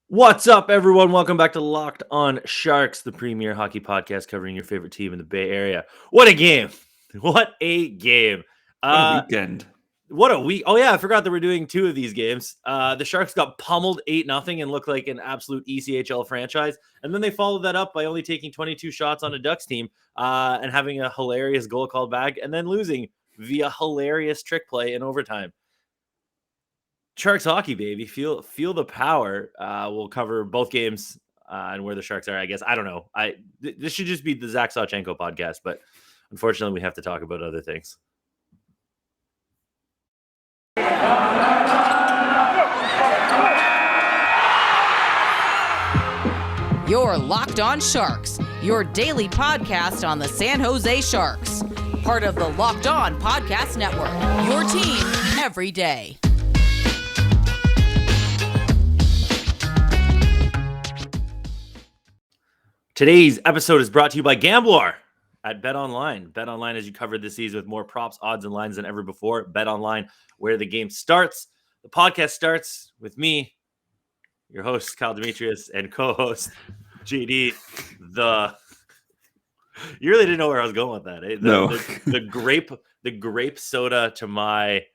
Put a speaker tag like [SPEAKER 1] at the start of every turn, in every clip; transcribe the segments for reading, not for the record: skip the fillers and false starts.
[SPEAKER 1] What's up, everyone? Welcome back to Locked On Sharks, the premier hockey podcast covering your favorite team in the Bay Area. What a game! What a game!
[SPEAKER 2] What a weekend.
[SPEAKER 1] What a week! Oh yeah, I forgot that we're doing two of these games. The Sharks got pummeled 8-0 and looked like an absolute ECHL franchise, and then they followed that up by only taking 22 shots on a Ducks team and having a hilarious goal called back, and then losing via hilarious trick play in overtime. Sharks hockey, baby. Feel the power. We'll cover both games and where the Sharks are. I guess I don't know. This should just be the Zach Sawchenko podcast, but unfortunately, we have to talk about other things.
[SPEAKER 3] You're Locked On Sharks, your daily podcast on the San Jose Sharks, part of the Locked On Podcast Network. Your team every day.
[SPEAKER 1] Today's episode is brought to you by Gambler at BetOnline. BetOnline, as you covered this season with more props, odds, and lines than ever before. BetOnline, where the game starts. The podcast starts with me, your host, Kyle Demetrius, and co-host, JD. You really didn't know where I was going with that, eh?
[SPEAKER 2] No.
[SPEAKER 1] The grape soda to my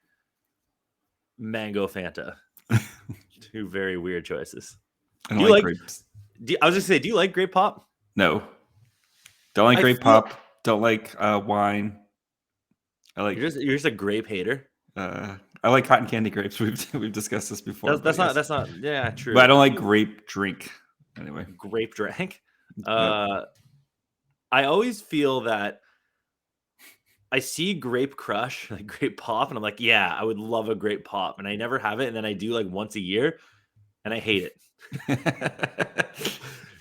[SPEAKER 1] mango Fanta. Two very weird choices.
[SPEAKER 2] I don't like grapes.
[SPEAKER 1] I was just say, do you like grape pop?
[SPEAKER 2] No. Don't like grape pop. Don't like wine.
[SPEAKER 1] You're just a grape hater.
[SPEAKER 2] I like cotton candy grapes. We've discussed this before.
[SPEAKER 1] That's not yeah, true.
[SPEAKER 2] But I don't like grape drink. Anyway.
[SPEAKER 1] Grape drink. I always feel that I see grape crush, like grape pop, and I'm like, yeah, I would love a grape pop. And I never have it, and then I do like once a year, and I hate it.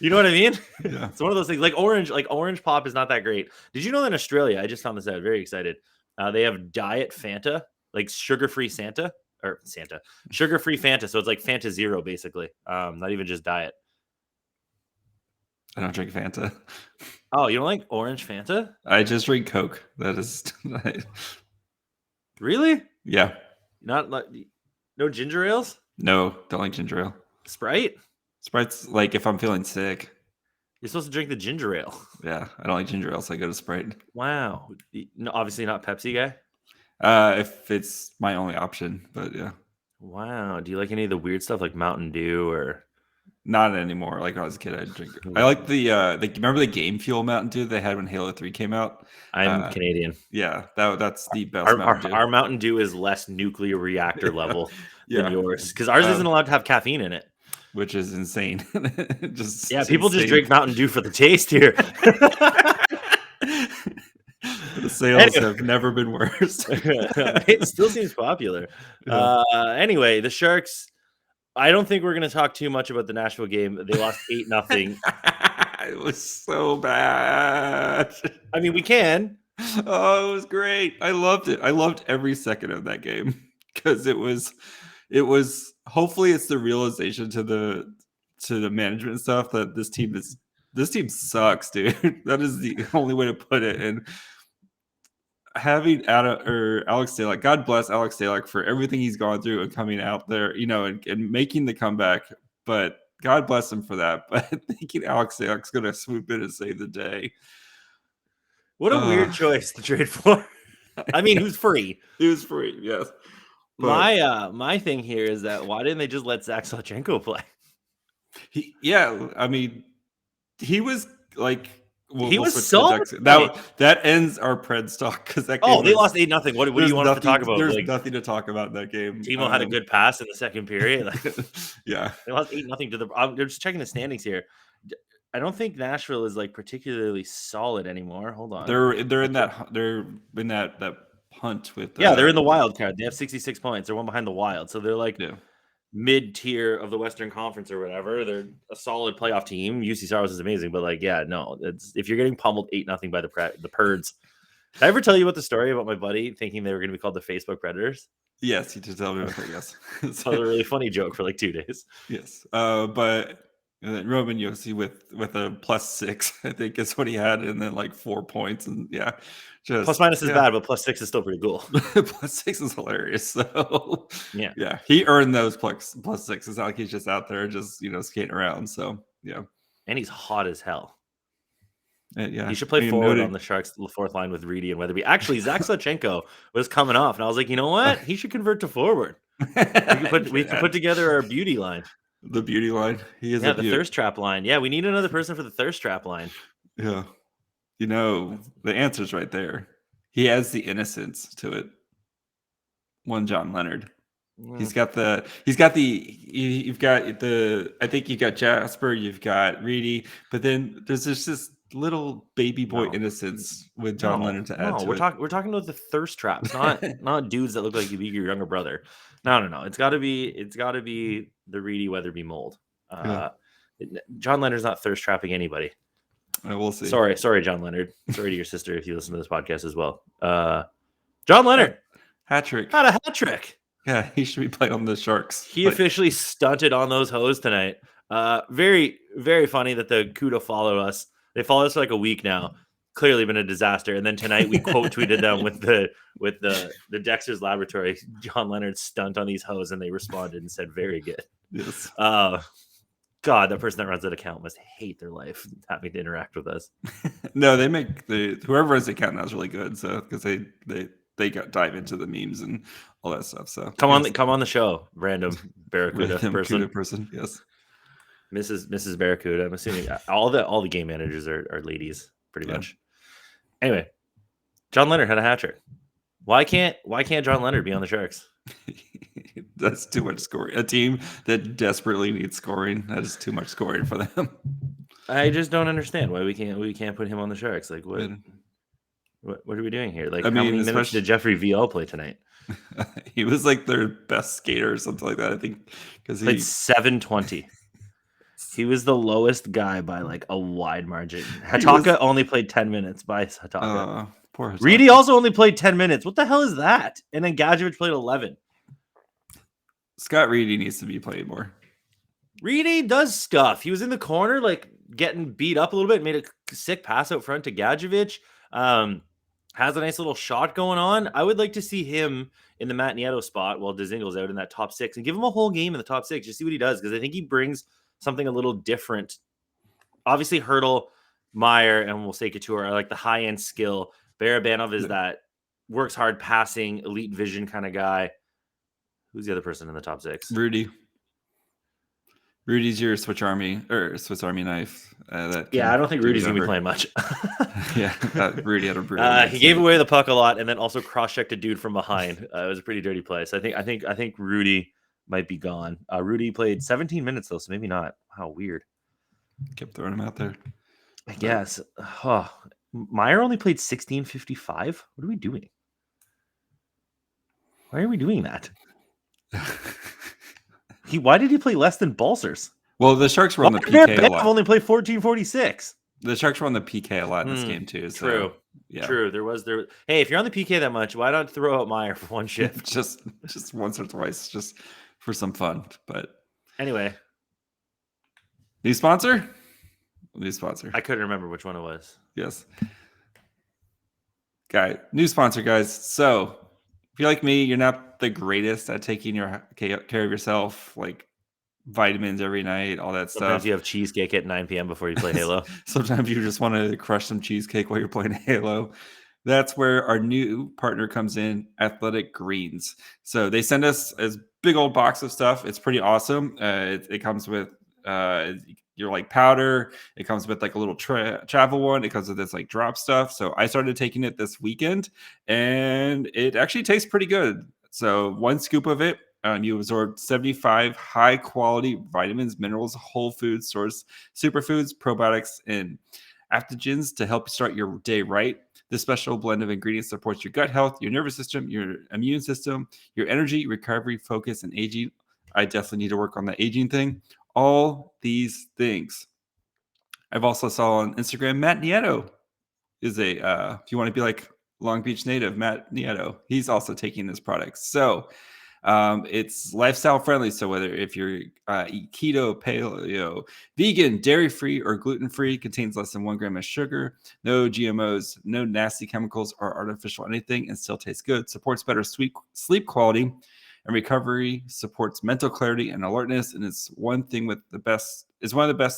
[SPEAKER 1] You know what I mean?
[SPEAKER 2] Yeah.
[SPEAKER 1] It's one of those things. Like orange pop is not that great. Did you know that in Australia? I just found this out. Very excited. They have diet Fanta, like sugar-free sugar-free Fanta. So it's like Fanta Zero, basically. Not even just diet.
[SPEAKER 2] I don't drink Fanta.
[SPEAKER 1] Oh, you don't like orange Fanta?
[SPEAKER 2] I just drink Coke. That is
[SPEAKER 1] really?
[SPEAKER 2] Yeah.
[SPEAKER 1] Not like no ginger ales?
[SPEAKER 2] No, don't like ginger ale.
[SPEAKER 1] Sprite?
[SPEAKER 2] Sprite's like if I'm feeling sick.
[SPEAKER 1] You're supposed to drink the ginger ale.
[SPEAKER 2] Yeah, I don't like ginger ale, so I go to Sprite.
[SPEAKER 1] Wow. No, obviously not Pepsi guy?
[SPEAKER 2] If it's my only option, but yeah.
[SPEAKER 1] Wow. Do you like any of the weird stuff like Mountain Dew or?
[SPEAKER 2] Not anymore. Like when I was a kid, I'd drink. I like the remember the Game Fuel Mountain Dew they had when Halo 3 came out?
[SPEAKER 1] I'm Canadian.
[SPEAKER 2] Yeah, that's the best Mountain Dew.
[SPEAKER 1] Our Mountain Dew is less nuclear reactor level than yours because ours isn't allowed to have caffeine in it.
[SPEAKER 2] Which is insane.
[SPEAKER 1] People just drink Mountain Dew for the taste here.
[SPEAKER 2] The sales have never been worse.
[SPEAKER 1] It still seems popular. Yeah. Anyway, the Sharks. I don't think we're going to talk too much about the Nashville game. They lost 8-0.
[SPEAKER 2] It was so bad.
[SPEAKER 1] I mean, we can.
[SPEAKER 2] Oh, it was great. I loved it. I loved every second of that game because it was. Hopefully it's the realization to the management stuff that this team sucks, dude. That is the only way to put it. And having Alex Stalock, God bless Alex Stalock for everything he's gone through and coming out there, and making the comeback. But God bless him for that. But thinking Alex Stalock's going to swoop in and save the day.
[SPEAKER 1] What a weird choice to trade for. I mean, who's free?
[SPEAKER 2] He was free, yes.
[SPEAKER 1] But my thing here is that why didn't they just let Zach Sawchenko play?
[SPEAKER 2] He was like
[SPEAKER 1] he was so
[SPEAKER 2] that ends our Preds talk because that game
[SPEAKER 1] they lost 8-0 What do you want to talk about?
[SPEAKER 2] There's nothing to talk about in that game.
[SPEAKER 1] Timo had a good pass in the second period.
[SPEAKER 2] Yeah,
[SPEAKER 1] they lost 8-0 to the. They're just checking the standings here. I don't think Nashville is like particularly solid anymore. Hold on,
[SPEAKER 2] they're in that hunt with
[SPEAKER 1] they're in the wild card. They have 66 points. They're one behind the Wild, so they're like mid-tier of the Western Conference or whatever. They're a solid playoff team. UC Saros is amazing, but it's if you're getting pummeled 8-0 by the Preds. Did I ever tell you about the story about my buddy thinking they were going to be called the Facebook Predators?
[SPEAKER 2] Yes, you did tell me about that. Yes,
[SPEAKER 1] that was a really funny joke for like 2 days.
[SPEAKER 2] Yes, but And then Roman Yossi with a +6, I think is what he had, and then like 4 points, and just
[SPEAKER 1] Plus minus is bad, but +6 is still pretty cool.
[SPEAKER 2] +6 is hilarious. So
[SPEAKER 1] Yeah,
[SPEAKER 2] he earned those +6. It's not like he's just out there just skating around. So
[SPEAKER 1] and he's hot as hell.
[SPEAKER 2] He
[SPEAKER 1] should play forward on the Sharks' fourth line with Reedy and Weatherby. Actually, Zach Sawchenko was coming off, and I was like, you know what? He should convert to forward. We could put together our beauty line.
[SPEAKER 2] The beauty line. He is
[SPEAKER 1] the thirst trap line. Yeah, we need another person for the thirst trap line.
[SPEAKER 2] Yeah. The answer's right there. He has the innocence to it. One John Leonard. You've got I think you've got Jasper, you've got Reedy, but then there's this little baby boy innocence with John Leonard to add to it.
[SPEAKER 1] We're talking about the thirst traps, not dudes that look like you be your younger brother. No. It's got to be the Reedy Weatherby mold. John Leonard's not thirst trapping anybody.
[SPEAKER 2] We'll see.
[SPEAKER 1] Sorry, John Leonard. Sorry to your sister if you listen to this podcast as well. John Leonard,
[SPEAKER 2] hat trick.
[SPEAKER 1] Got a hat trick.
[SPEAKER 2] Yeah, he should be playing on the Sharks.
[SPEAKER 1] He officially stunted on those hoes tonight. Very, very funny that the CUDA followed us. They followed us for like a week now. Clearly been a disaster. And then tonight we quote tweeted them with the Dexter's Laboratory John Leonard stunt on these hoes, and they responded and said, "Very good."
[SPEAKER 2] Yes.
[SPEAKER 1] God, that person that runs that account must hate their life having to interact with us.
[SPEAKER 2] No, they make whoever runs the account now is really good. So because they dive into the memes and all that stuff. So
[SPEAKER 1] come on the show, random Barracuda
[SPEAKER 2] person. Yes,
[SPEAKER 1] Mrs. Barracuda. I'm assuming all the game managers are ladies, pretty much. Anyway, John Leonard had a hat trick. Why can't John Leonard be on the Sharks?
[SPEAKER 2] That's too much scoring. A team that desperately needs scoring. That is too much scoring for them.
[SPEAKER 1] I just don't understand why we can't put him on the Sharks. Like what are we doing here? Like how many minutes did Jeffrey VL play tonight?
[SPEAKER 2] He was like their best skater or something like that, I think, because he
[SPEAKER 1] played 720. He was the lowest guy by like a wide margin. Hataka only played 10 minutes by Hataka.
[SPEAKER 2] Poor Hataka.
[SPEAKER 1] Reedy also only played 10 minutes. What the hell is that? And then Gadjevich played 11.
[SPEAKER 2] Scott Reedy needs to be playing more.
[SPEAKER 1] Reedy does stuff. He was in the corner, like getting beat up a little bit, made a sick pass out front to Gadjevich. Has a nice little shot going on. I would like to see him in the Matt Nieto spot while Dzingle's out in that top 6 and give him a whole game in the top 6. Just see what he does, because I think he brings something a little different. Obviously, Hurdle, Meyer, and we'll say Couture are like the high-end skill. Barabanov is that works hard passing, elite vision kind of guy. Who's the other person in the top 6?
[SPEAKER 2] Rudy's your Swiss Army knife.
[SPEAKER 1] I don't think Rudy's gonna be playing much.
[SPEAKER 2] Rudy had a brutal.
[SPEAKER 1] He gave away the puck a lot, and then also cross-checked a dude from behind. It was a pretty dirty play. So I think Rudy might be gone. Rudy played 17 minutes though, so maybe not. How weird.
[SPEAKER 2] Kept throwing him out there.
[SPEAKER 1] I guess. Meyer only played 16:55. What are we doing? Why are we doing that? Why did he play less than Balsers?
[SPEAKER 2] Well, the Sharks were on the PK a lot.
[SPEAKER 1] Only played 14:46.
[SPEAKER 2] The Sharks were on the PK a lot in this game too. So,
[SPEAKER 1] true. Yeah. True. There was. Hey, if you're on the PK that much, why not throw out Meyer for one shift?
[SPEAKER 2] just once or twice, just for some fun. But
[SPEAKER 1] anyway,
[SPEAKER 2] new sponsor.
[SPEAKER 1] I couldn't remember which one it was.
[SPEAKER 2] Yes. New sponsor, guys. So if you're like me, you're not the greatest at taking care of yourself, like vitamins every night, all that stuff.
[SPEAKER 1] Sometimes you have cheesecake at 9 p.m. before you play Halo.
[SPEAKER 2] Sometimes you just want to crush some cheesecake while you're playing Halo. That's where our new partner comes in, Athletic Greens. So they send us a big old box of stuff. It's pretty awesome. It comes with your like powder. It comes with like a little travel one. It comes with this like drop stuff. So I started taking it this weekend, and it actually tastes pretty good. So one scoop of it, you absorb 75 high quality vitamins, minerals, whole food source, superfoods, probiotics, and adaptogens to help you start your day right. This special blend of ingredients supports your gut health, your nervous system, your immune system, your energy, recovery, focus, and aging. I definitely need to work on the aging thing. All these things. I've also saw on Instagram, Matt Nieto is if you want to be like Long Beach native, Matt Nieto, he's also taking this product. So It's lifestyle friendly. So whether if you're eat keto, paleo, vegan, dairy free, or gluten free, contains less than 1 gram of sugar, no GMOs, no nasty chemicals or artificial anything, and still tastes good. Supports better sleep quality and recovery, supports mental clarity and alertness, and it's one of the best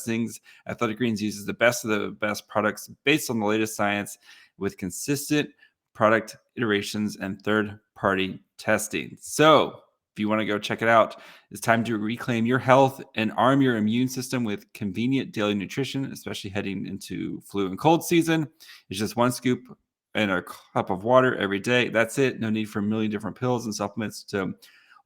[SPEAKER 2] things. Athletic Greens uses the best of the best products based on the latest science with consistent product iterations and third-party testing. So if you want to go check it out, it's time to reclaim your health and arm your immune system with convenient daily nutrition, especially heading into flu and cold season. It's just 1 scoop and a cup of water every day. That's it. No need for a million different pills and supplements to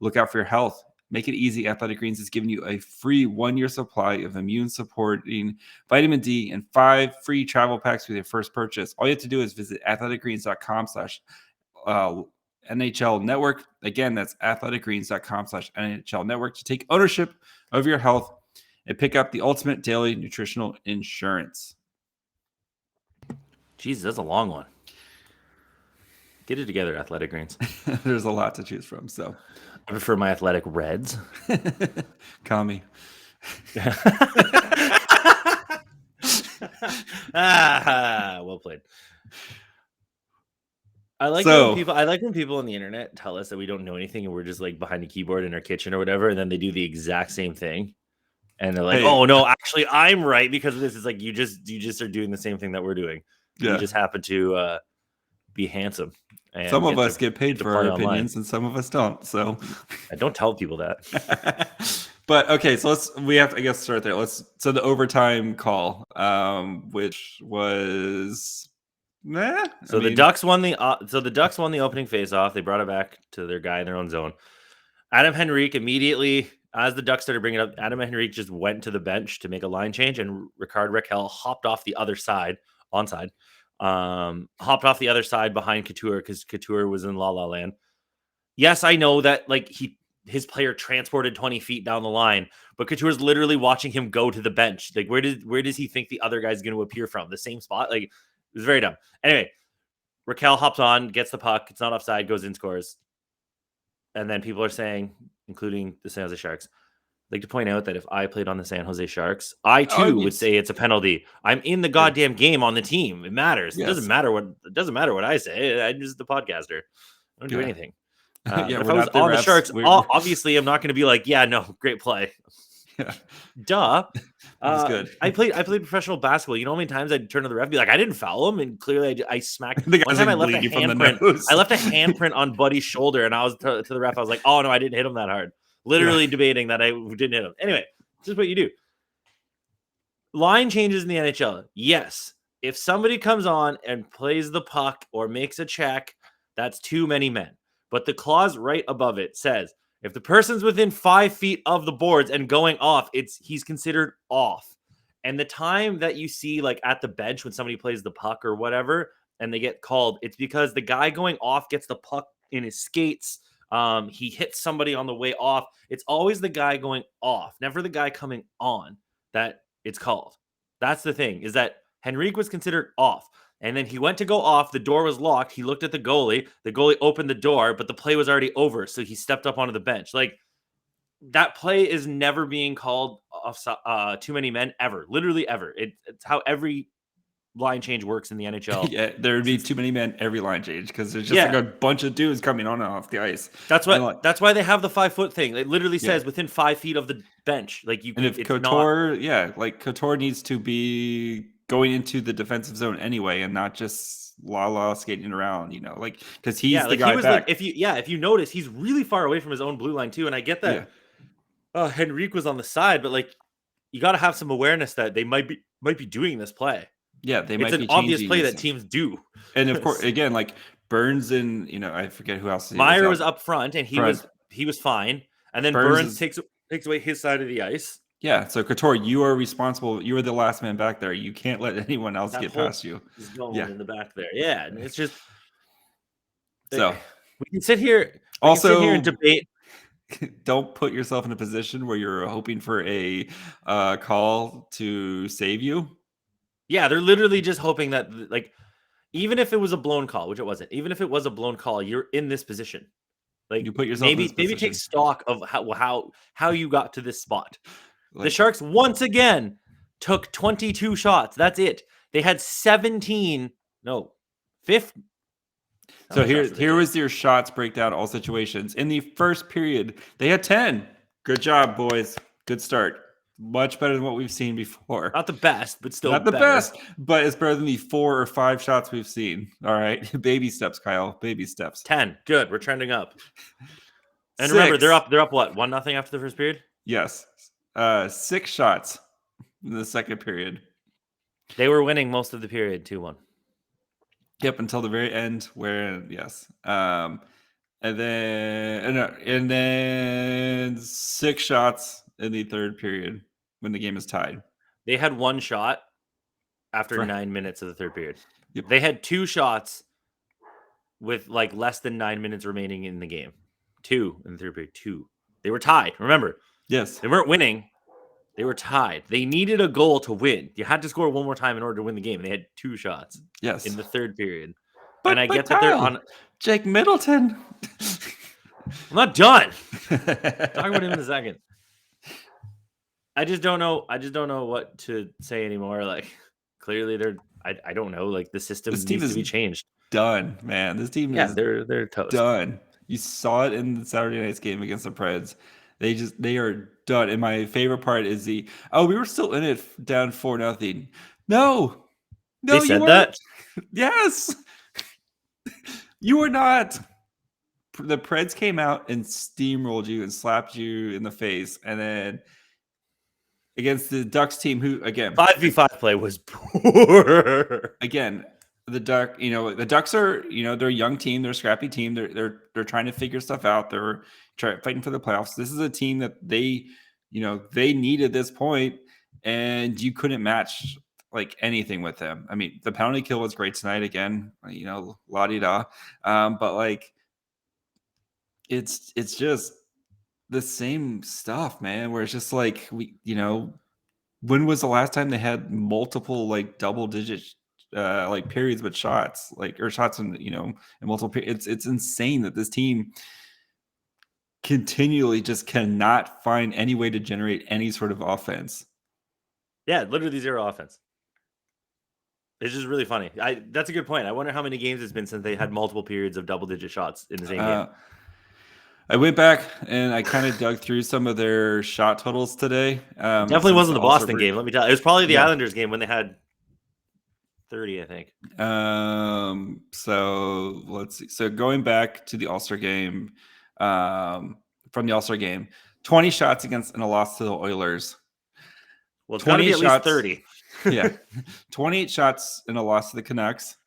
[SPEAKER 2] look out for your health. Make it easy. Athletic Greens is giving you a free 1-year supply of immune-supporting vitamin D and 5 free travel packs with your first purchase. All you have to do is visit athleticgreens.com/NHL Network. Again, that's athleticgreens.com/NHL Network to take ownership of your health and pick up the ultimate daily nutritional insurance.
[SPEAKER 1] Jesus, that's a long one. Get it together, Athletic Greens.
[SPEAKER 2] There's a lot to choose from, so
[SPEAKER 1] I prefer my Athletic Reds.
[SPEAKER 2] Kami.
[SPEAKER 1] Well played. I like when people on the internet tell us that we don't know anything and we're just like behind a keyboard in our kitchen or whatever, and then they do the exact same thing. And they're like, "Oh no, actually I'm right because of this." It's like you just are doing the same thing that we're doing. Yeah. You just happen to be handsome. And
[SPEAKER 2] some of us get paid for our opinions and some of us don't. So
[SPEAKER 1] I don't tell people that.
[SPEAKER 2] But okay, so we have to, I guess, start there. So the overtime call, which was
[SPEAKER 1] the Ducks won the opening faceoff. They brought it back to their guy in their own zone. Adam Henrique immediately, as the Ducks started bringing it up, Adam Henrique just went to the bench to make a line change, and Rickard Rakell hopped off the other side, onside. Hopped off the other side behind Couture because Couture was in La La Land. Yes, I know that like his player transported 20 feet down the line, but Couture's literally watching him go to the bench. Like where does he think the other guy's going to appear from? The same spot? Like it was very dumb. Anyway, Rakell hops on, gets the puck. It's not offside, goes in, scores. And then people are saying, including the San Jose Sharks, I'd like to point out that if I played on the San Jose Sharks, I too would say it's a penalty. I'm in the goddamn game on the team. It matters. Yes. It doesn't matter what I say. I'm just the podcaster. I don't do anything. If I was on the Sharks, obviously I'm not going to be like, yeah, no, great play. Yeah. Duh.
[SPEAKER 2] That's good.
[SPEAKER 1] I played professional basketball. You know how many times I'd turn to the ref and be like, I didn't foul him, and clearly I smacked. One time I left a handprint. I left a handprint on Buddy's shoulder, and I was to the ref. I was like, oh no, I didn't hit him that hard. Literally debating that I didn't hit him. Anyway, this is what you do. Line changes in the NHL. Yes. If somebody comes on and plays the puck or makes a check, that's too many men. But the clause right above it says, if the person's within 5 feet of the boards and going off, he's considered off. And the time that you see like at the bench when somebody plays the puck or whatever, and they get called, it's because the guy going off gets the puck in his skates. He hits somebody on the way off. It's always the guy going off, never the guy coming on, that it's called. That's the thing, is that Henrique was considered off. And then he went to go off. The door was locked. He looked at the goalie. The goalie opened the door, but the play was already over. So he stepped up onto the bench. Like, that play is never being called off too many men ever. Literally ever. It's how every line change works in the NHL.
[SPEAKER 2] Yeah, there would be too many men every line change because there's just like a bunch of dudes coming on and off the ice.
[SPEAKER 1] That's why they have the 5 foot thing. It literally says within 5 feet of the bench. Like you,
[SPEAKER 2] and if Couture, Couture needs to be going into the defensive zone anyway, and not just skating around. You know, like because he's the guy back.
[SPEAKER 1] Like, if you notice, he's really far away from his own blue line too. And I get that. Henrique was on the side, but like you got to have some awareness that they might be doing this play.
[SPEAKER 2] Yeah, they might be.
[SPEAKER 1] It's an obvious play that teams do.
[SPEAKER 2] And of course, again, like Burns and I forget who else.
[SPEAKER 1] Meyer was up front, and he was fine. And then Burns takes away his side of the ice.
[SPEAKER 2] Yeah, so Couture, you are responsible. You are the last man back there. You can't let anyone else get past you.
[SPEAKER 1] He's going in the back there. Yeah, and it's just
[SPEAKER 2] so
[SPEAKER 1] we can sit here. And debate.
[SPEAKER 2] Don't put yourself in a position where you're hoping for a call to save you.
[SPEAKER 1] Yeah, they're literally just hoping that, like, even if it was a blown call, which it wasn't, even if it was a blown call, you're in this position. Like
[SPEAKER 2] You put yourself in
[SPEAKER 1] maybe
[SPEAKER 2] this
[SPEAKER 1] maybe
[SPEAKER 2] position.
[SPEAKER 1] take stock of how you got to this spot. The
[SPEAKER 2] Like,
[SPEAKER 1] Sharks once again took 22 shots. That's it. They had 17. No, 5.
[SPEAKER 2] so here was your shots breakdown, all situations. In the first period, they had 10. Good job, boys. Good start. Much better than what we've seen before.
[SPEAKER 1] Not the best, but still
[SPEAKER 2] Not the
[SPEAKER 1] better.
[SPEAKER 2] best, but it's better than the 4 or 5 shots we've seen. All right. Baby steps, Kyle. Baby steps.
[SPEAKER 1] 10. Good. We're trending up. And
[SPEAKER 2] 6.
[SPEAKER 1] remember, they're up what? 1-0 after the first period?
[SPEAKER 2] Yes. 6 shots in the second period.
[SPEAKER 1] They were winning most of the period 2-1.
[SPEAKER 2] Yep, until the very end, where yes, and then 6 shots in the third period when the game is tied.
[SPEAKER 1] They had 1 shot after
[SPEAKER 2] Right.
[SPEAKER 1] 9 minutes of the third period.
[SPEAKER 2] Yep.
[SPEAKER 1] They had 2 shots with like less than 9 minutes remaining in the game. 2 in the third period. 2. They were tied. Remember,
[SPEAKER 2] Yes,
[SPEAKER 1] they weren't winning. They were tied. They needed a goal to win. You had to score one more time in order to win the game. They had 2 shots
[SPEAKER 2] yes.
[SPEAKER 1] in the third period.
[SPEAKER 2] But,
[SPEAKER 1] And I
[SPEAKER 2] but
[SPEAKER 1] get that they're
[SPEAKER 2] Kyle,
[SPEAKER 1] on.
[SPEAKER 2] Jake Middleton.
[SPEAKER 1] I'm not done. Talk about him in a second. I just don't know what to say anymore. Like, clearly I don't know. Like, the system
[SPEAKER 2] This team
[SPEAKER 1] needs to
[SPEAKER 2] is
[SPEAKER 1] be changed.
[SPEAKER 2] Done, man. This team
[SPEAKER 1] Yeah,
[SPEAKER 2] is
[SPEAKER 1] they're toast.
[SPEAKER 2] done. You saw it in the Saturday night's game against the Preds. They are done. And my favorite part is we were still in it down 4-0. No,
[SPEAKER 1] They said
[SPEAKER 2] you
[SPEAKER 1] that?
[SPEAKER 2] weren't. Yes, you were not. The Preds came out and steamrolled you and slapped you in the face, and then against the Ducks team, who again
[SPEAKER 1] 5v5 play was poor.
[SPEAKER 2] again. The Ducks are, they're a young team, they're a scrappy team. They're trying to figure stuff out. They're fighting for the playoffs. This is a team that they needed this point, and you couldn't match like anything with them. I mean, the penalty kill was great tonight again, la-di-da. But like it's just the same stuff, man, where it's just like when was the last time they had multiple like double digit like periods with shots, or shots in multiple periods? It's insane that this team continually just cannot find any way to generate any sort of offense.
[SPEAKER 1] Yeah, literally 0 offense. It's just really funny. That's a good point. I wonder how many games it's been since they had multiple periods of double-digit shots in the same game.
[SPEAKER 2] I went back and I kind of dug through some of their shot totals today.
[SPEAKER 1] Definitely wasn't the Boston game. Let me tell you, it was probably the
[SPEAKER 2] Yeah.
[SPEAKER 1] Islanders game when they had 30, I think.
[SPEAKER 2] So let's see. So going back to the All-Star game, from the All-Star game, 20 shots against and a loss to the Oilers.
[SPEAKER 1] Well, it's got to be at least 30.
[SPEAKER 2] Yeah. 28 shots and a loss to the Canucks.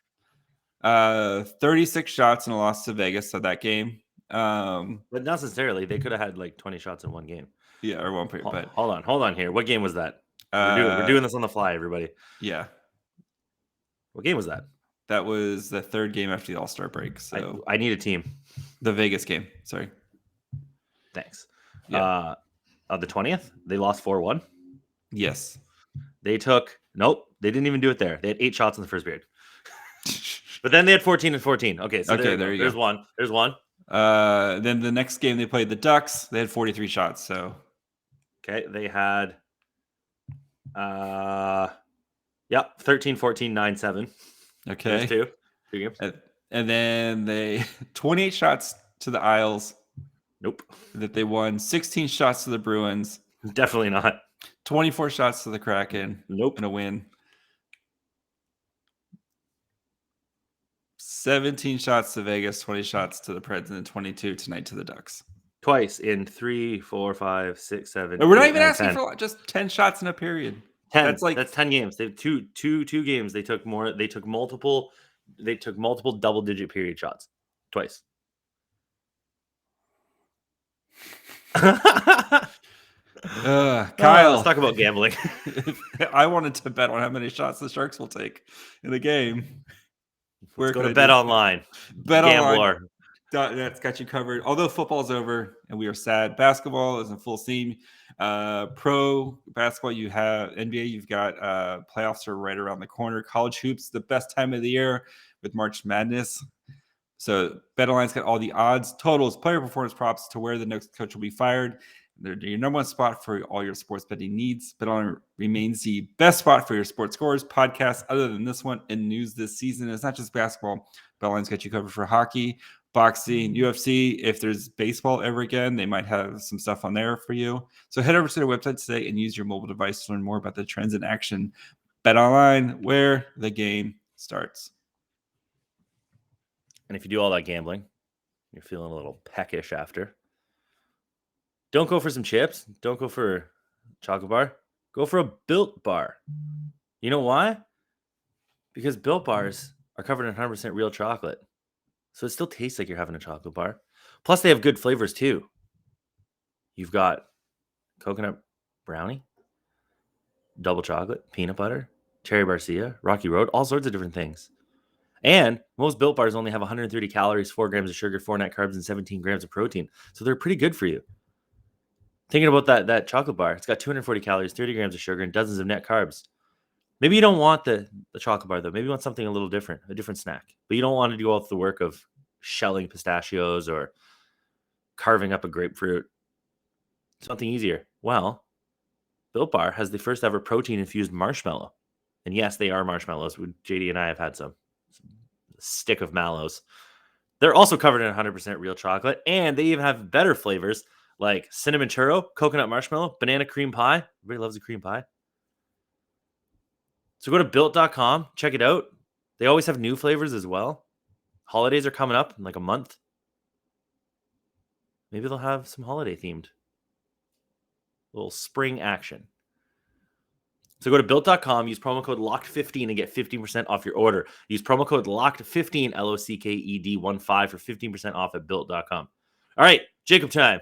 [SPEAKER 2] 36 shots and a loss to Vegas of that game.
[SPEAKER 1] But not necessarily. They could have had like 20 shots in one game.
[SPEAKER 2] Yeah, or one period. But
[SPEAKER 1] hold on here. What game was that? We're doing this on the fly, everybody.
[SPEAKER 2] Yeah.
[SPEAKER 1] What game was that?
[SPEAKER 2] That was the third game after the All-Star break. So
[SPEAKER 1] I need a team.
[SPEAKER 2] The Vegas game. Sorry.
[SPEAKER 1] Thanks.
[SPEAKER 2] Yeah.
[SPEAKER 1] The 20th, they lost 4-1.
[SPEAKER 2] Yes.
[SPEAKER 1] They didn't even do it there. They had 8 shots in the first period. But then they had 14 and 14. Okay, so there you go. There's one.
[SPEAKER 2] Then the next game they played the Ducks. They had 43 shots. So
[SPEAKER 1] okay, they had 13, 14, 9, 7.
[SPEAKER 2] Okay.
[SPEAKER 1] There's two games.
[SPEAKER 2] And then they 28 shots to the Isles.
[SPEAKER 1] Nope.
[SPEAKER 2] That they won. 16 shots to the Bruins.
[SPEAKER 1] Definitely not.
[SPEAKER 2] 24 shots to the Kraken.
[SPEAKER 1] Nope.
[SPEAKER 2] And a win. 17 shots to Vegas, 20 shots to the Preds, and then 22 tonight to the Ducks.
[SPEAKER 1] Twice in 3, 4, 5, 6, 7.
[SPEAKER 2] We're not
[SPEAKER 1] 8,
[SPEAKER 2] even
[SPEAKER 1] 9,
[SPEAKER 2] asking
[SPEAKER 1] 10.
[SPEAKER 2] for just 10 shots in a period.
[SPEAKER 1] 10. That's 10 games. They have two games. They took more. They took multiple double-digit period shots twice.
[SPEAKER 2] Kyle,
[SPEAKER 1] let's talk about gambling.
[SPEAKER 2] I wanted to bet on how many shots the Sharks will take in the game.
[SPEAKER 1] Let's go to Bet Online.
[SPEAKER 2] Bet
[SPEAKER 1] Gambler.
[SPEAKER 2] Online. That's got you covered. Although football's over and we are sad, basketball is in full steam. Pro basketball, you have NBA. You've got playoffs are right around the corner. College hoops, the best time of the year with March Madness. So BetOnline's got all the odds, totals, player performance props to where the next coach will be fired. They're your number one spot for all your sports betting needs. BetOnline remains the best spot for your sports scores, podcasts, other than this one, and news this season. It's not just basketball. BetOnline's got you covered for hockey, boxing, UFC. If there's baseball ever again, they might have some stuff on there for you. So head over to their website today and use your mobile device to learn more about the trends in action. BetOnline, where the game starts.
[SPEAKER 1] And if you do all that gambling, you're feeling a little peckish after. Don't go for some chips. Don't go for a chocolate bar. Go for a Built Bar. You know why? Because Built Bars are covered in 100% real chocolate. So it still tastes like you're having a chocolate bar. Plus, they have good flavors too. You've got coconut brownie, double chocolate, peanut butter, cherry barcia, Rocky Road, all sorts of different things. And most Built Bars only have 130 calories, 4 grams of sugar, 4 net carbs, and 17 grams of protein. So they're pretty good for you. Thinking about that chocolate bar, it's got 240 calories, 30 grams of sugar, and dozens of net carbs. Maybe you don't want the chocolate bar, though. Maybe you want something a little different, a different snack. But you don't want to do all the work of shelling pistachios or carving up a grapefruit. Something easier. Well, Built Bar has the first ever protein-infused marshmallow. And yes, they are marshmallows. JD and I have had some stick of mallows. They're also covered in 100% real chocolate, and they even have better flavors like cinnamon churro, coconut marshmallow, banana cream pie. Everybody loves a cream pie. So go to built.com, check it out. They always have new flavors as well. Holidays are coming up in like a month. Maybe they'll have some holiday themed. Little spring action. So go to built.com, use promo code LOCKED15 and get 15% off your order. Use promo code LOCKED15, LOCKED15 for 15% off at built.com. All right, Jacob time.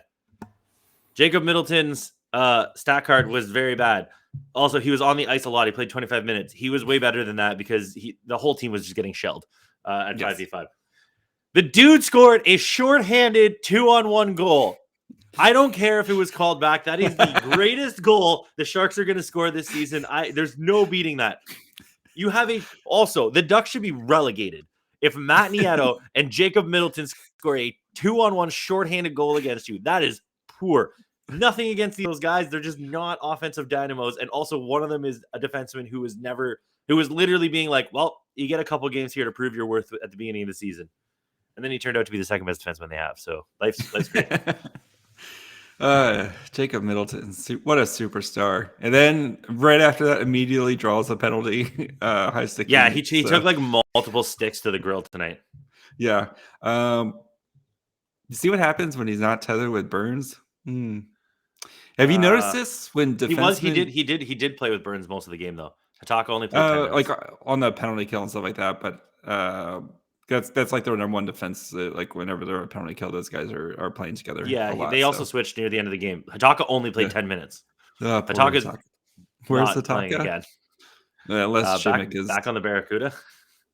[SPEAKER 1] Jacob Middleton's stat card was very bad. Also, he was on the ice a lot. He played 25 minutes. He was way better than that because the whole team was just getting shelled at 5v5. The dude scored a shorthanded 2-on-1 goal. I don't care if it was called back. That is the greatest goal the Sharks are going to score this season. There's no beating that. You have also, the Ducks should be relegated if Matt Nieto and Jacob Middleton score a 2-on-1 shorthanded goal against you. That is poor. Nothing against those guys. They're just not offensive dynamos. And also one of them is a defenseman who was literally being like, well, you get a couple games here to prove your worth at the beginning of the season. And then he turned out to be the second best defenseman they have. So life's great.
[SPEAKER 2] Jacob Middleton, what a superstar. And then right after that, immediately draws a penalty. High stick.
[SPEAKER 1] Yeah, he took like multiple sticks to the grill tonight.
[SPEAKER 2] Yeah. You see what happens when he's not tethered with Burns? Have you noticed this when defensemen...
[SPEAKER 1] He did play with Burns most of the game though. Hataka only played 10 minutes.
[SPEAKER 2] Like on the penalty kill and stuff like that, but that's like their number one defense. Like whenever they're a penalty kill, those guys are playing together.
[SPEAKER 1] Yeah, they also switched near the end of the game. Hataka only played 10 minutes. Hataka's
[SPEAKER 2] where's
[SPEAKER 1] not playing
[SPEAKER 2] Hataka
[SPEAKER 1] again.
[SPEAKER 2] Unless Shimmick is
[SPEAKER 1] back on the Barracuda.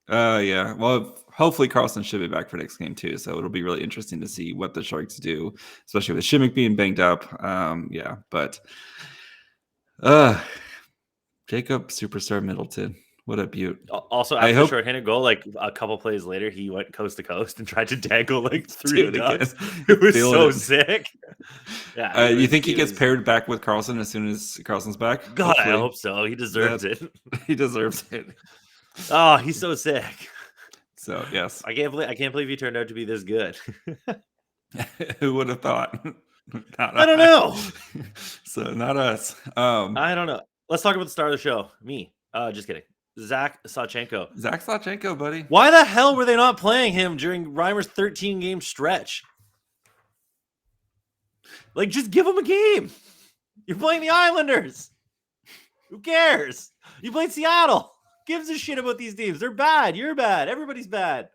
[SPEAKER 2] Yeah. Well, hopefully Carlson should be back for next game too. So it'll be really interesting to see what the Sharks do, especially with Shimmick being banged up. Yeah, but Jacob Superstar Middleton. What a beaut.
[SPEAKER 1] Also, after the shorthanded goal, like a couple plays later, he went coast to coast and tried to dangle like 3 Ducks. It was so sick. Yeah.
[SPEAKER 2] You think he gets paired back with Carlson as soon as Carlson's back?
[SPEAKER 1] God, hopefully. I hope so. He deserves it.
[SPEAKER 2] He deserves it.
[SPEAKER 1] Oh, he's so sick.
[SPEAKER 2] So yes,
[SPEAKER 1] I can't believe he turned out to be this good.
[SPEAKER 2] Who would have thought?
[SPEAKER 1] I don't know.
[SPEAKER 2] So not us.
[SPEAKER 1] I don't know. Let's talk about the star of the show. Me. Just kidding. Zach Sawchenko.
[SPEAKER 2] Zach Sawchenko, buddy.
[SPEAKER 1] Why the hell were they not playing him during Reimer's 13-game stretch? Like, just give him a game. You're playing the Islanders. Who cares? You played Seattle. Gives a shit about these teams. They're bad. You're bad. Everybody's bad.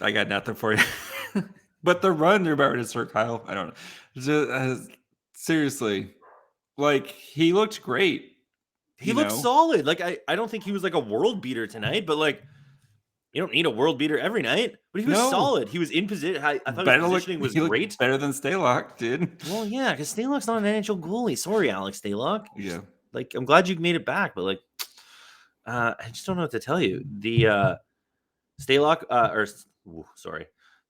[SPEAKER 2] I got nothing for you. But the run they're about to start, Kyle. I don't know. Just, seriously. Like, he looked great.
[SPEAKER 1] He looked solid. Like, I don't think he was like a world beater tonight, but like, you don't need a world beater every night. But he was solid. He was in position. I thought his positioning was great.
[SPEAKER 2] Better than Stalock did.
[SPEAKER 1] Well, yeah, because Stalock's not an NHL goalie. Sorry, Alex Stalock.
[SPEAKER 2] Yeah.
[SPEAKER 1] Like, I'm glad you made it back, but like, I just don't know what to tell you. The Stalock,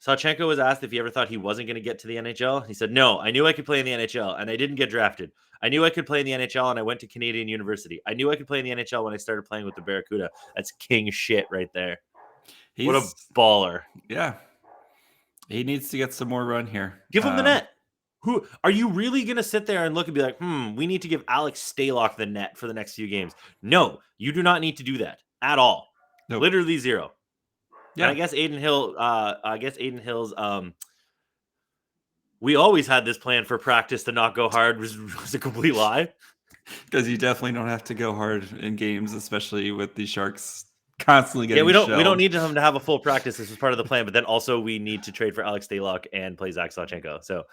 [SPEAKER 1] Sawchenko was asked if he ever thought he wasn't going to get to the NHL. He said, "No, I knew I could play in the NHL, and I didn't get drafted. I knew I could play in the NHL, and I went to Canadian University. I knew I could play in the NHL when I started playing with the Barracuda." That's king shit right there. What a baller!
[SPEAKER 2] Yeah, he needs to get some more run here.
[SPEAKER 1] Give him the net. Who are you really going to sit there and look and be like, we need to give Alex Stalock the net for the next few games? No, you do not need to do that at all.
[SPEAKER 2] Nope.
[SPEAKER 1] Literally zero.
[SPEAKER 2] Yeah,
[SPEAKER 1] And I guess Aiden Hill's we always had this plan for practice to not go hard was a complete lie.
[SPEAKER 2] because you definitely don't have to go hard in games, especially with the Sharks constantly getting.
[SPEAKER 1] We don't
[SPEAKER 2] shelled.
[SPEAKER 1] need him to have a full practice. This was part of the plan, but then also we need to trade for Alex Stalock and play Zach Sawchenko. So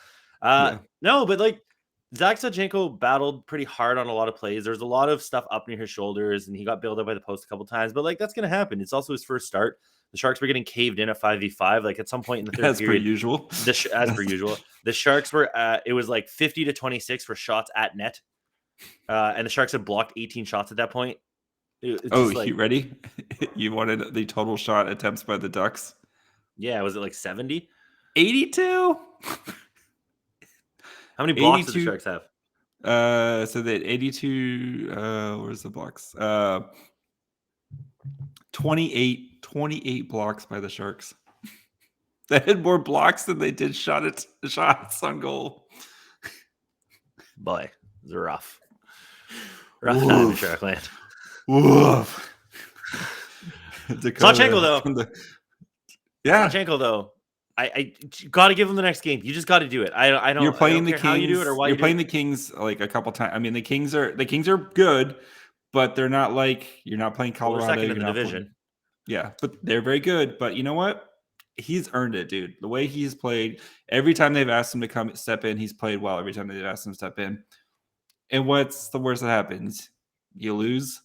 [SPEAKER 1] no, but like Zach Sawchenko battled pretty hard on a lot of plays. There's a lot of stuff up near his shoulders, and he got bailed out by the post a couple times. But like that's gonna happen. It's also his first start. The Sharks were getting caved in at 5v5. Like at some point in the third period,
[SPEAKER 2] per usual.
[SPEAKER 1] As per usual, the Sharks were it was like 50-26 for shots at net, and the Sharks had blocked 18 shots at that point.
[SPEAKER 2] You ready? You wanted the total shot attempts by the Ducks?
[SPEAKER 1] Yeah, was it like 70?
[SPEAKER 2] 82.
[SPEAKER 1] How many blocks did the Sharks have?
[SPEAKER 2] So they had 82. Where's the blocks? 28 blocks by the Sharks. They had more blocks than they did shots on goal.
[SPEAKER 1] Boy, it was rough. Rough time in Sharkland.
[SPEAKER 2] Woof.
[SPEAKER 1] Sawchenko though.
[SPEAKER 2] Sawchenko
[SPEAKER 1] though. I got to give him the next game. You just got to do it. I don't.
[SPEAKER 2] You're playing
[SPEAKER 1] the
[SPEAKER 2] Kings.
[SPEAKER 1] How you do it or why
[SPEAKER 2] you're playing the Kings like a couple times. I mean, the Kings are good, but they're not like you're not playing Colorado.
[SPEAKER 1] Well, second in the division.
[SPEAKER 2] Yeah, but they're very good. But you know what? He's earned it, dude. The way he's played, every time they've asked him to step in, he's played well. Every time they've asked him to step in. And what's the worst that happens? You lose.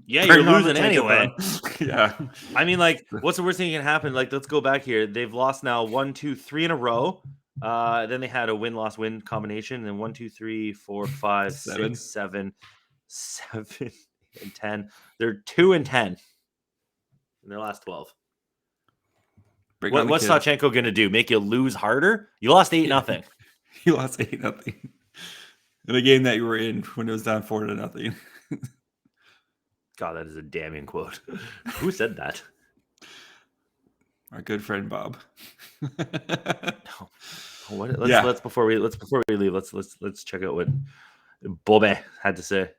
[SPEAKER 1] Yeah, you're losing anyway.
[SPEAKER 2] Yeah.
[SPEAKER 1] I mean, like, what's the worst thing that can happen? Like, let's go back here. They've lost now 1, 2, 3 in a row. Then they had a win-loss-win combination. And then 1, 2, 3, 4, 5, 6, 7, 7, and 10. They're 2-10 in their last 12. What's Sawchenko going to do? Make you lose harder? You lost 8-0.
[SPEAKER 2] You lost 8-0 in a game that you were in when it was down 4-0.
[SPEAKER 1] God, that is a damning quote. Who said that?
[SPEAKER 2] Our good friend Bob.
[SPEAKER 1] Let's before we leave. Let's check out what Bobe had to say.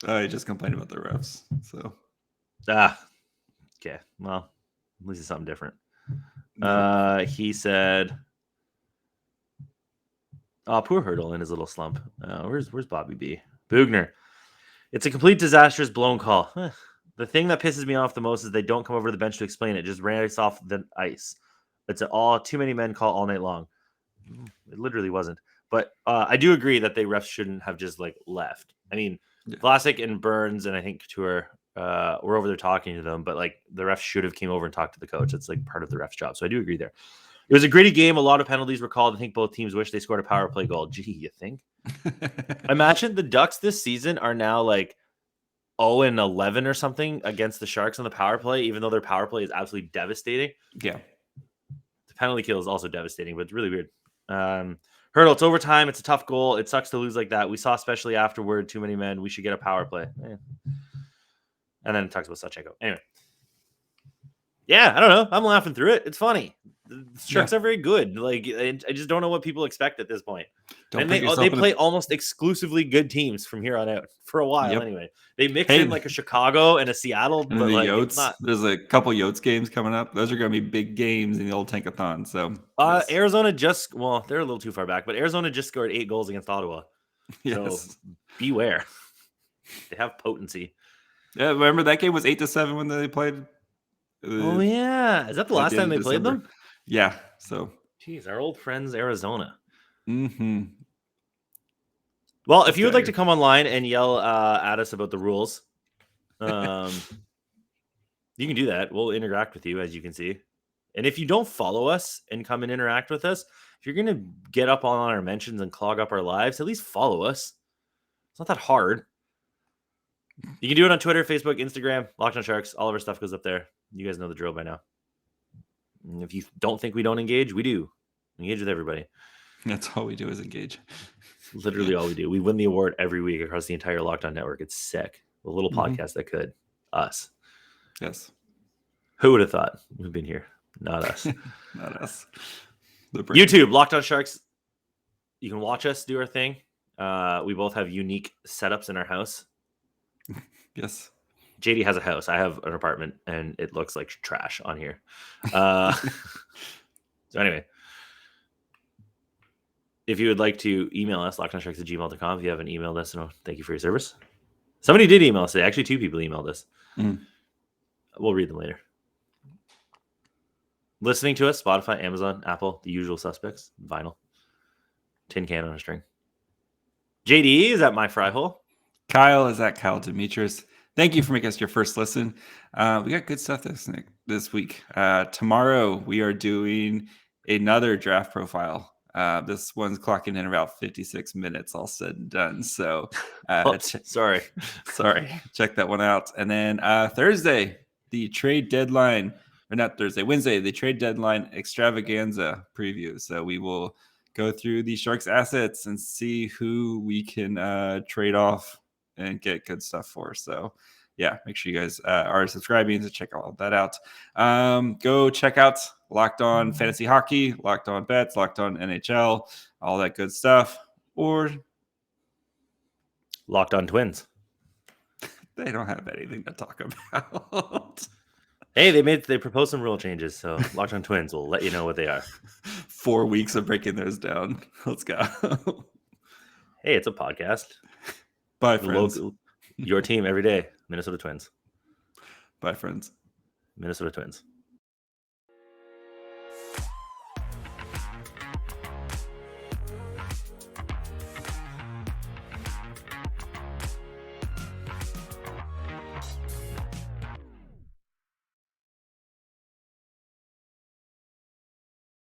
[SPEAKER 2] He just complained about the refs. So
[SPEAKER 1] okay. Well, at least it's something different. He said, poor Hurdle in his little slump. Where's Bobby B? Bugner. It's a complete disastrous blown call. The thing that pisses me off the most is they don't come over to the bench to explain it. Just race off the ice. It's all too many men call all night long. It literally wasn't. But I do agree that they refs shouldn't have just like left. I mean, Vlasic and Burns and I think Couture were over there talking to them, but like the refs should have came over and talked to the coach. It's like part of the ref's job. So I do agree there. It was a gritty game. A lot of penalties were called. I think both teams wish they scored a power play goal. Gee, you think? Imagine the Ducks this season are now like 0-11 or something against the Sharks on the power play, even though their power play is absolutely devastating.
[SPEAKER 2] Yeah.
[SPEAKER 1] The penalty kill is also devastating, but it's really weird. Hurdle, it's overtime. It's a tough goal. It sucks to lose like that. We saw, especially afterward, too many men. We should get a power play. And then it talks about Sawchenko. Anyway. Yeah, I don't know. I'm laughing through it. It's funny. The Sharks are very good. Like, I just don't know what people expect at this point. And they play almost exclusively good teams from here on out for a while. Anyway, they mix in like a Chicago and a Seattle,
[SPEAKER 2] and
[SPEAKER 1] but
[SPEAKER 2] the
[SPEAKER 1] like
[SPEAKER 2] Yotes. There's a couple Yotes games coming up. Those are going to be big games in the old Tankathon. So
[SPEAKER 1] Arizona they're a little too far back, but Arizona just scored 8 goals against Ottawa. So beware. They have potency.
[SPEAKER 2] Yeah, remember that game was 8-7 when they played.
[SPEAKER 1] Oh yeah, is that the last time they played them?
[SPEAKER 2] Yeah. So,
[SPEAKER 1] geez, our old friends Arizona.
[SPEAKER 2] Mm-hmm.
[SPEAKER 1] Well, if you would like to come online and yell at us about the rules, you can do that. We'll interact with you, as you can see. And if you don't follow us and come and interact with us, if you're going to get up on our mentions and clog up our lives, at least follow us. It's not that hard. You can do it on Twitter, Facebook, Instagram, Locked On Sharks. All of our stuff goes up there. You guys know the drill by now. And if you don't think we don't engage, we do. We engage with everybody.
[SPEAKER 2] That's all we do is engage.
[SPEAKER 1] Literally all we do. We win the award every week across the entire Locked On network. It's sick. A little podcast that could. Us.
[SPEAKER 2] Yes.
[SPEAKER 1] Who would have thought? We've been here. Not us.
[SPEAKER 2] Not us.
[SPEAKER 1] YouTube, Locked On Sharks. You can watch us do our thing. We both have unique setups in our house.
[SPEAKER 2] Yes.
[SPEAKER 1] JD has a house. I have an apartment, and it looks like trash on here. So anyway, if you would like to email us, lockedonsharks@gmail.com. If you haven't emailed us, thank you for your service. Somebody did email us today. Actually, 2 people emailed us. We'll read them later. Listening to us, Spotify, Amazon, Apple, the usual suspects, vinyl, tin can on a string. JD is at My Fry Hole.
[SPEAKER 2] Kyle is at Kyle Demetrius. Thank you for making us your first listen. We got good stuff this week. Tomorrow we are doing another draft profile. This one's clocking in about 56 minutes, all said and done. So,
[SPEAKER 1] sorry,
[SPEAKER 2] check that one out. And then Thursday, the trade deadline, or not Thursday, Wednesday, the trade deadline extravaganza preview. So we will go through the Sharks assets and see who we can trade off and get good stuff for. So yeah, make sure you guys are subscribing to check all of that out. Go check out Locked On Fantasy Hockey, Locked On Bets, Locked On NHL, all that good stuff. Or
[SPEAKER 1] Locked On Twins.
[SPEAKER 2] They don't have anything to talk about.
[SPEAKER 1] Hey, they proposed some rule changes, so Locked On Twins will let you know what they are.
[SPEAKER 2] 4 weeks of breaking those down. Let's go.
[SPEAKER 1] Hey, it's a podcast.
[SPEAKER 2] Bye, friends.
[SPEAKER 1] Your team every day, Minnesota Twins.
[SPEAKER 2] Bye, friends.
[SPEAKER 1] Minnesota Twins.